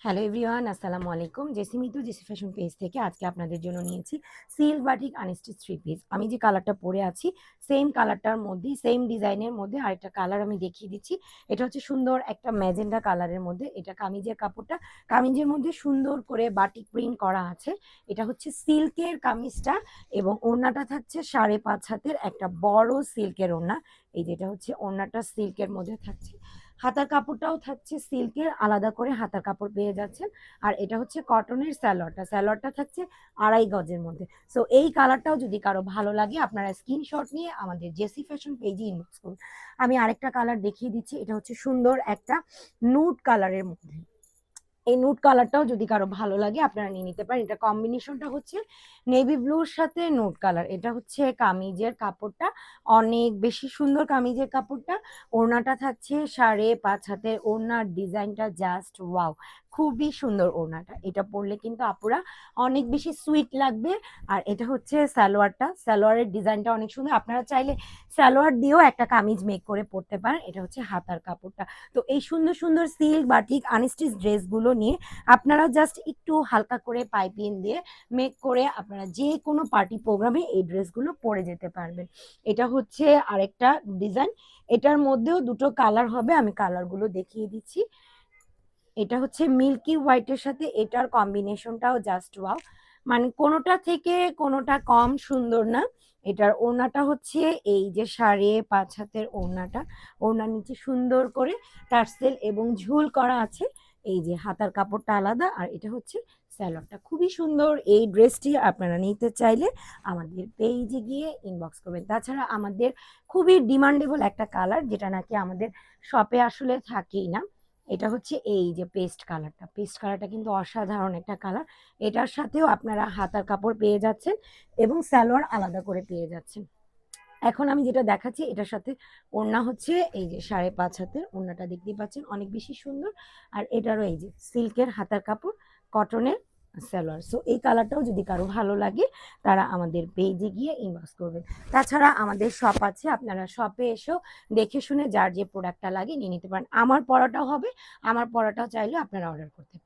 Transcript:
Hello everyone, আসসালামু আলাইকুম। Jessy Mitu Jessy fashion page থেকে আজকে আপনাদের জন্য নিয়েছি silk batik unstitch three piece. আমি যে কালারটা পরে আছি সেম কালারটার মধ্যেই সেম ডিজাইনের মধ্যে আরেকটা কালার আমি দেখিয়ে দিচ্ছি। এটা হচ্ছে সুন্দর একটা ম্যাজেন্ডা কালারের মধ্যে। এটা কামিজের কাপড়টা, কামিজের মধ্যে সুন্দর করে বাটিক প্রিন্ট করা আছে। এটা হচ্ছে সিল্কের কামিজটা এবং ওড়নাটা থাকছে 5.5 হাতের একটা বড় সিল্কের ওড়না। এই যেটা হচ্ছে ওড়নাটা সিল্কের মধ্যে থাকছে। হাতার কাপড়টাও থাকছে সিল্কের, আলাদা করে হাতার কাপড় পেয়ে যাচ্ছেন। আর এটা হচ্ছে কটনের স্যালোয়ারটা, স্যালোয়ারটা থাকছে 2.5 গজের মধ্যে। সো এই কালারটাও যদি কারো ভালো লাগে আপনারা স্ক্রিনশট নিয়ে আমাদের জেসি ফ্যাশন পেজে ইনবক্স করুন। আমি আরেকটা কালার দেখিয়ে দিচ্ছি। এটা হচ্ছে সুন্দর একটা নুড কালারের মধ্যে। এই নুড কালারটাও যদি কারো ভালো লাগে আপনারা নিয়ে নিতে পারেন। এটা কম্বিনেশনটা হচ্ছে নেভি ব্লুর সাথে নুড কালার। এটা হচ্ছে কামিজের কাপড়টা, অনেক বেশি সুন্দর কামিজের কাপড়টা। ওড়নাটা থাকছে 5.5 হাতের। ওড়নার ডিজাইনটা জাস্ট ওয়াও, খুবই সুন্দর ওড়নাটা। এটা পরলে কিন্তু আপুরা অনেক বেশি সুইট লাগবে। আর এটা হচ্ছে সালোয়ারটা, সালোয়ারের ডিজাইনটা অনেক সুন্দর। আপনারা চাইলে সালোয়ার দিয়েও একটা কামিজ মেক করে পরতে পারেন। এটা হচ্ছে হাতার কাপড়টা। তো এই সুন্দর সুন্দর সিল্ক বাটিক আনস্টিচ ড্রেসগুলো নিয়ে আপনারা জাস্ট একটু হালকা করে পাইপিং দিয়ে মেক করে আপনারা যে কোনো পার্টি প্রোগ্রামে এই ড্রেসগুলো পরে যেতে পারবেন। এটা হচ্ছে আরেকটা ডিজাইন। এটার মধ্যেও দুটো কালার হবে, আমি কালারগুলো দেখিয়ে দিচ্ছি। এটা হচ্ছে মিল্কি হোয়াইটের সাথে এটার কম্বিনেশনটাও জাস্ট ওয়াও, মানে কোনোটা থেকে কোনোটা কম সুন্দর না। এটার ওড়নাটা হচ্ছে এই যে 5.5 হাতের ওড়নাটা, ওড়নার নিচে সুন্দর করে টার্সেল এবং ঝুল করা আছে। এই যে হাতার কাপড়টা আলাদা আর এটা হচ্ছে স্যালোয়ারটা, খুবই সুন্দর। এই ড্রেসটি আপনারা নিতে চাইলে আমাদের পেজে গিয়ে ইনবক্স করবেন। তাছাড়া আমাদের খুবই ডিমান্ডেবল একটা কালার, যেটা নাকি আমাদের শপে আসলে থাকেই না। এটা হচ্ছে এই যে পেস্ট কালারটা, পেস্ট কালারটা কিন্তু অসাধারণ একটা কালার। এটার সাথেও আপনারা হাতার কাপড় পেয়ে যাচ্ছেন এবং সালোয়ার আলাদা করে পেয়ে যাচ্ছেন। এখন আমি যেটা দেখাচ্ছি এটার সাথে ওড়না হচ্ছে এই যে 5.5 হাতের ওড়নাটা, দেখতেই পাচ্ছেন অনেক বেশি সুন্দর। আর এটারও এই যে সিল্কের হাতার কাপড়, কটনের সালোয়ার। সো এই কালারটাও যদি কারো ভালো লাগে তারা আমাদের পেজে গিয়ে ইনবক্স করবেন। তাছাড়া আমাদের শপ আছে, আপনারা শপে এসেও দেখে শুনে যার যে প্রোডাক্টটা লাগে নিয়ে নিতে পারেন। আমার পরাটাও হবে, আমার পরাটাও চাইলে আপনারা অর্ডার করতে পারেন।